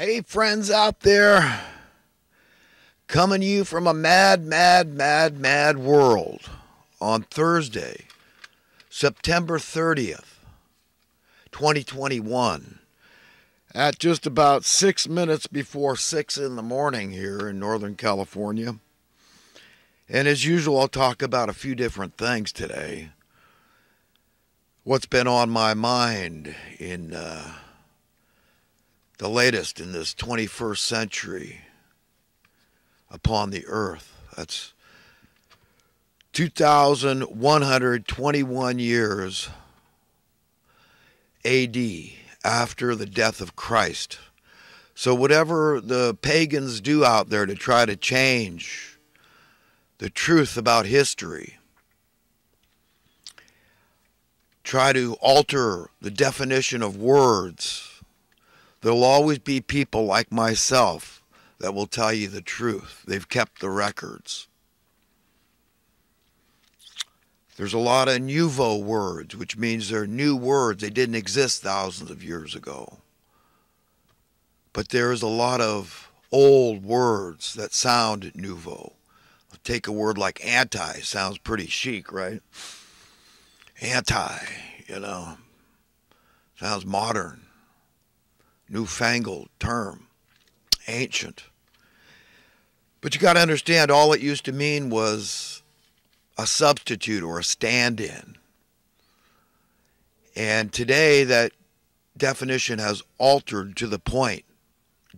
Hey, friends out there, coming to you from a mad world on Thursday, September 30th, 2021, at just about 6 minutes before 6 in the morning here in Northern California. And as usual, I'll talk about a few different things today. What's been on my mind in the latest in this 21st century upon the earth. That's 2,121 years AD after the death of Christ. So whatever the pagans do out there to try to change the truth about history, try to alter the definition of words, there'll always be people like myself that will tell you the truth. They've kept the records. There's a lot of nouveau words, which means they're new words. They didn't exist thousands of years ago. But there's a lot of old words that sound nouveau. Take a word like anti. Sounds pretty chic, right? Anti, sounds modern. Newfangled term, ancient. But you got to understand, all it used to mean was a substitute or a stand-in. And today that definition has altered to the point,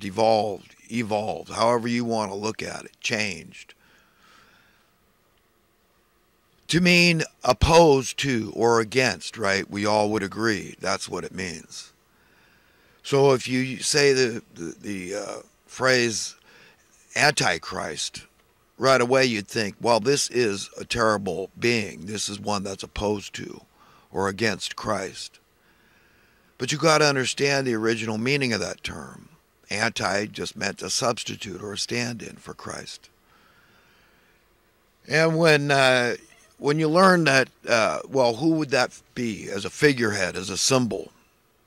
evolved, however you want to look at it, changed, to mean opposed to or against, right? We all would agree that's what it means. So if you say the phrase Antichrist, right away you'd think, well, this is a terrible being. This is one that's opposed to or against Christ. But you got to understand the original meaning of that term. Anti just meant a substitute or a stand-in for Christ. And when you learn that, well, who would that be as a figurehead, as a symbol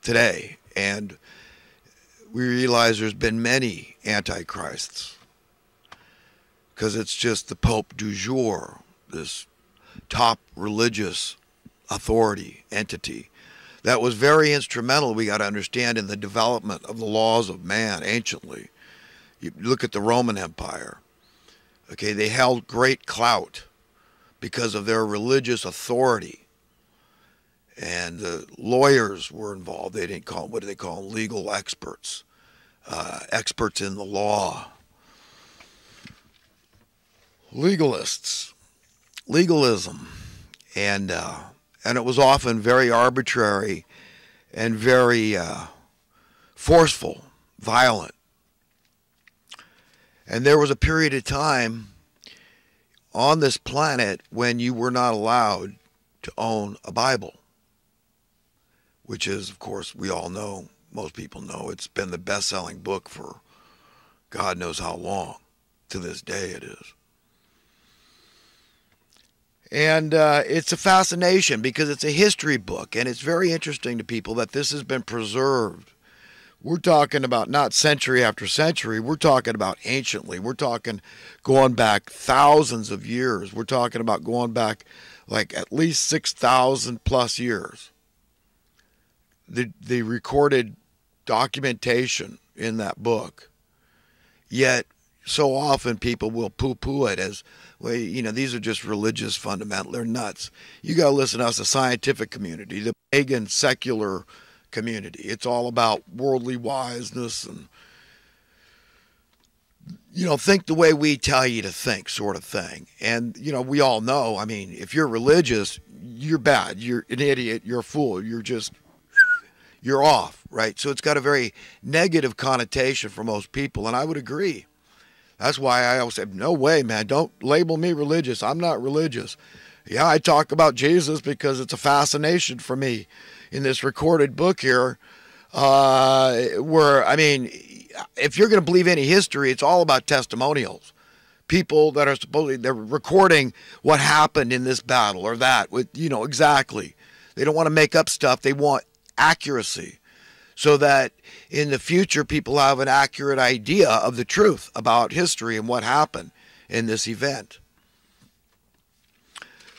today? And we realize there's been many antichrists because it's just the Pope du jour, this top religious authority entity that was very instrumental, we got to understand, in the development of the laws of man anciently. You look at the Roman Empire. Okay, they held great clout because of their religious authority. And the lawyers were involved. They didn't call, what do they call them? Legal experts, experts in the law, legalists, legalism, and it was often very arbitrary and very forceful, violent. And there was a period of time on this planet when you were not allowed to own a Bible, which is, of course, we all know, most people know, it's been the best-selling book for God knows how long. To this day it is. And it's a fascination because it's a history book, and it's very interesting to people that this has been preserved. We're talking about not century after century. We're talking about anciently. We're talking going back thousands of years. We're talking about going back like at least 6,000 plus years. The recorded documentation in that book. Yet so often people will poo-poo it as, well, these are just religious fundamental. They're nuts. You got to listen to us, the scientific community, the pagan secular community. It's all about worldly wiseness and, think the way we tell you to think, sort of thing. And, we all know, if you're religious, you're bad. You're an idiot. You're a fool. You're off, right? So it's got a very negative connotation for most people, and I would agree. That's why I always say, no way, man, don't label me religious. I'm not religious. Yeah, I talk about Jesus because it's a fascination for me in this recorded book here, where, if you're going to believe any history, it's all about testimonials. People that are supposedly, they're recording what happened in this battle or that with, exactly. They don't want to make up stuff. They want accuracy. so that in the future people have an accurate idea of the truth about history and what happened in this event.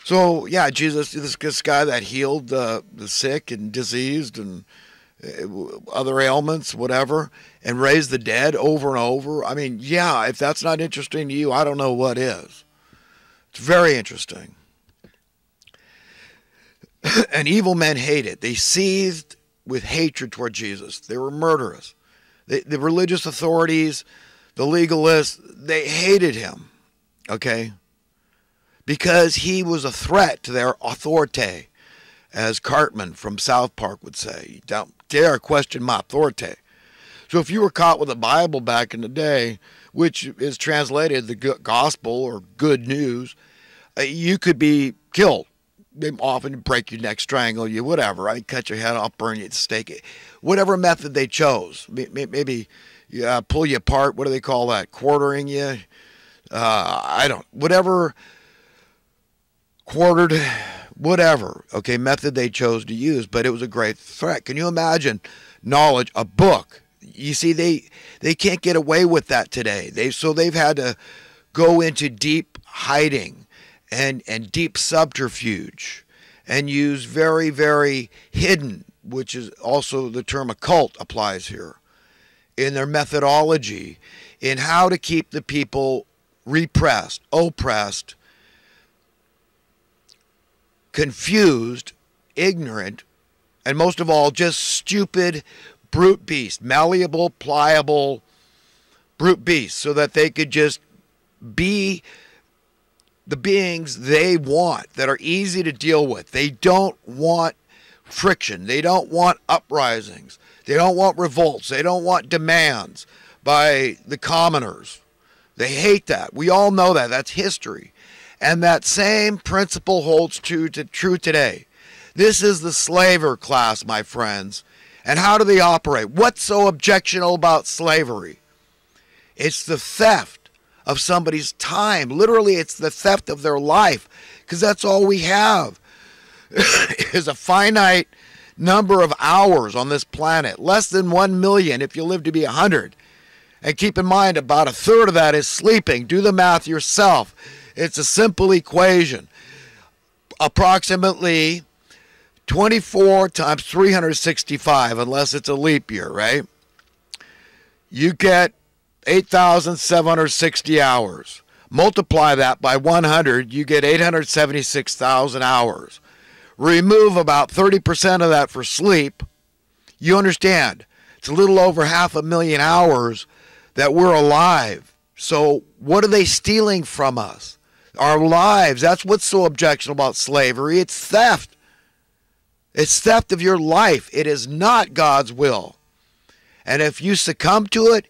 So, yeah, Jesus, this guy that healed the sick and diseased and other ailments, whatever, and raised the dead over and over. I mean, yeah, if that's not interesting to you, I don't know what is. It's very interesting. And evil men hated. They seethed with hatred toward Jesus. They were murderous. The religious authorities, the legalists, they hated him, okay? Because he was a threat to their authority, as Cartman from South Park would say. You don't dare question my authority. So if you were caught with a Bible back in the day, which is translated the gospel or good news, you could be killed. They often break your neck, strangle you, whatever. I cut your head off, burn you, stake it. Whatever method they chose. Maybe pull you apart. What do they call that? Quartering you? Whatever. Quartered, whatever, okay, method they chose to use, but it was a great threat. Can you imagine knowledge, a book? You see, they can't get away with that today. They've had to go into deep hiding and deep subterfuge and use very, very hidden, which is also the term occult applies here, in their methodology, in how to keep the people repressed, oppressed, confused, ignorant, and most of all, just stupid brute beasts, malleable, pliable brute beasts, so that they could just be the beings they want, that are easy to deal with. They don't want friction. They don't want uprisings. They don't want revolts. They don't want demands by the commoners. They hate that. We all know that. That's history. And that same principle holds true today. This is the slaver class, my friends. And how do they operate? What's so objectionable about slavery? It's the theft of somebody's time. Literally, it's the theft of their life, because that's all we have is a finite number of hours on this planet, less than 1 million if you live to be 100. And keep in mind, about a third of that is sleeping. Do the math yourself. It's a simple equation. Approximately 24 times 365, unless it's a leap year, right? You get 8,760 hours. Multiply that by 100, you get 876,000 hours. Remove about 30% of that for sleep. You understand, it's a little over 500,000 hours that we're alive. So what are they stealing from us? Our lives. That's what's so objectionable about slavery. It's theft. It's theft of your life. It is not God's will. And if you succumb to it,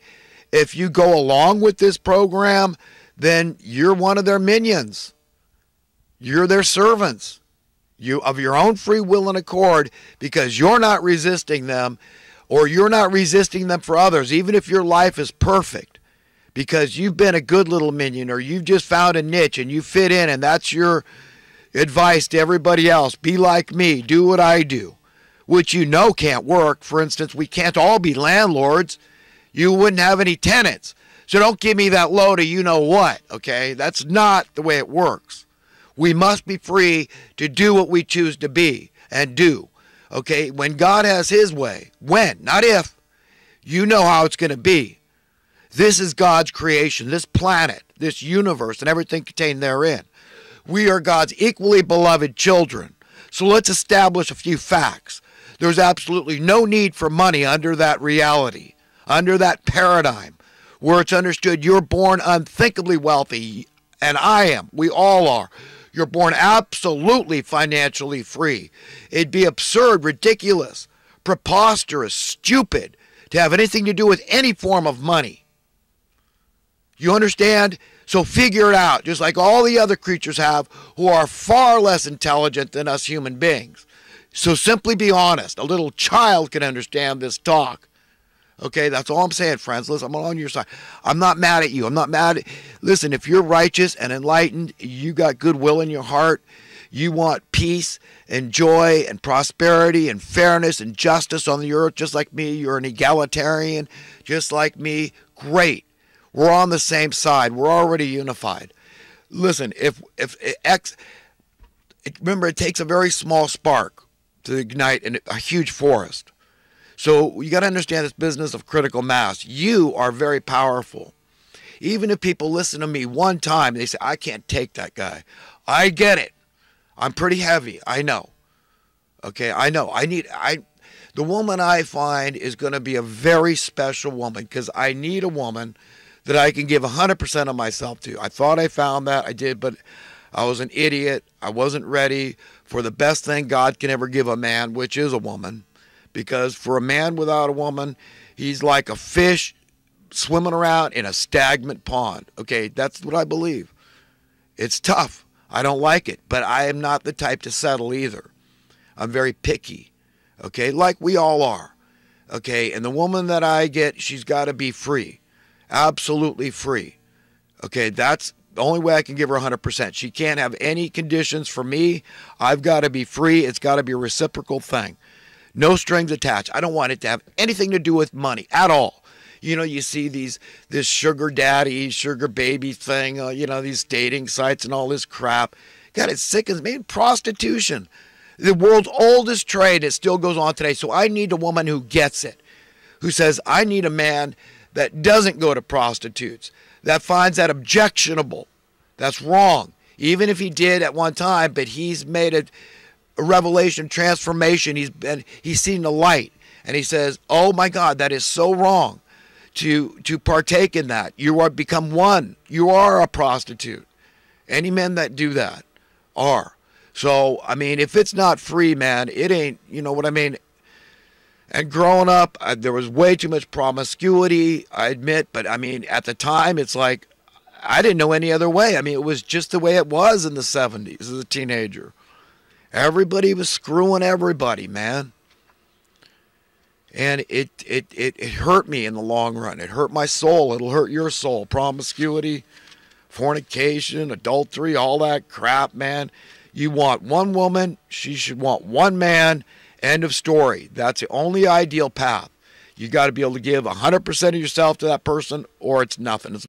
if you go along with this program, then you're one of their minions. You're their servants. You of your own free will and accord, because you're not resisting them, or you're not resisting them for others, even if your life is perfect. Because you've been a good little minion, or you've just found a niche and you fit in, and that's your advice to everybody else. Be like me. Do what I do, which you know can't work. For instance, we can't all be landlords. You wouldn't have any tenants. So don't give me that load of you-know-what, okay? That's not the way it works. We must be free to do what we choose to be and do, okay? When God has his way, when, not if, you know how it's going to be. This is God's creation, this planet, this universe, and everything contained therein. We are God's equally beloved children. So let's establish a few facts. There's absolutely no need for money under that reality, under that paradigm, where it's understood you're born unthinkably wealthy, and I am. We all are. You're born absolutely financially free. It'd be absurd, ridiculous, preposterous, stupid to have anything to do with any form of money. You understand? So figure it out, just like all the other creatures have who are far less intelligent than us human beings. So simply be honest. A little child can understand this talk. Okay, that's all I'm saying, friends. Listen, I'm on your side. I'm not mad at you. I'm not mad at... Listen, if you're righteous and enlightened, you got goodwill in your heart, You want peace and joy and prosperity and fairness and justice on the earth, just like me. You're an egalitarian, just like me. Great. We're on the same side. We're already unified. Listen, remember, it takes a very small spark to ignite a huge forest. So you got to understand this business of critical mass. You are very powerful. Even if people listen to me one time, they say, I can't take that guy. I get it. I'm pretty heavy. I know. Okay, I know. The woman I find is going to be a very special woman, because I need a woman that I can give 100% of myself to. I thought I found that. I did, but I was an idiot. I wasn't ready for the best thing God can ever give a man, which is a woman. Because for a man without a woman, he's like a fish swimming around in a stagnant pond. Okay, that's what I believe. It's tough. I don't like it, but I am not the type to settle either. I'm very picky, okay, like we all are, okay? And the woman that I get, she's got to be free, absolutely free, okay? That's the only way I can give her 100%. She can't have any conditions for me. I've got to be free. It's got to be a reciprocal thing. No strings attached. I don't want it to have anything to do with money at all. You know, you see this sugar daddy, sugar baby thing, these dating sites and all this crap. God, it's sick as me. Prostitution. The world's oldest trade. It still goes on today. So I need a woman who gets it, who says, I need a man that doesn't go to prostitutes, that finds that objectionable. That's wrong. Even if he did at one time, but he's made a revelation, transformation. He's seen the light, and he says, oh my God, that is so wrong to partake in that. You are become one. You are a prostitute. Any men that do that are. So, I mean, if it's not free, man, it ain't, you know what I mean? And growing up, there was way too much promiscuity, I admit, but I mean, at the time, it's like, I didn't know any other way. I mean, it was just the way it was in the 70s as a teenager. Everybody was screwing everybody, man. And it hurt me in the long run. It hurt my soul. It'll hurt your soul. Promiscuity, fornication, adultery, all that crap, man. You want one woman, she should want one man, end of story. That's the only ideal path. You got to be able to give 100% of yourself to that person, or it's nothing. It's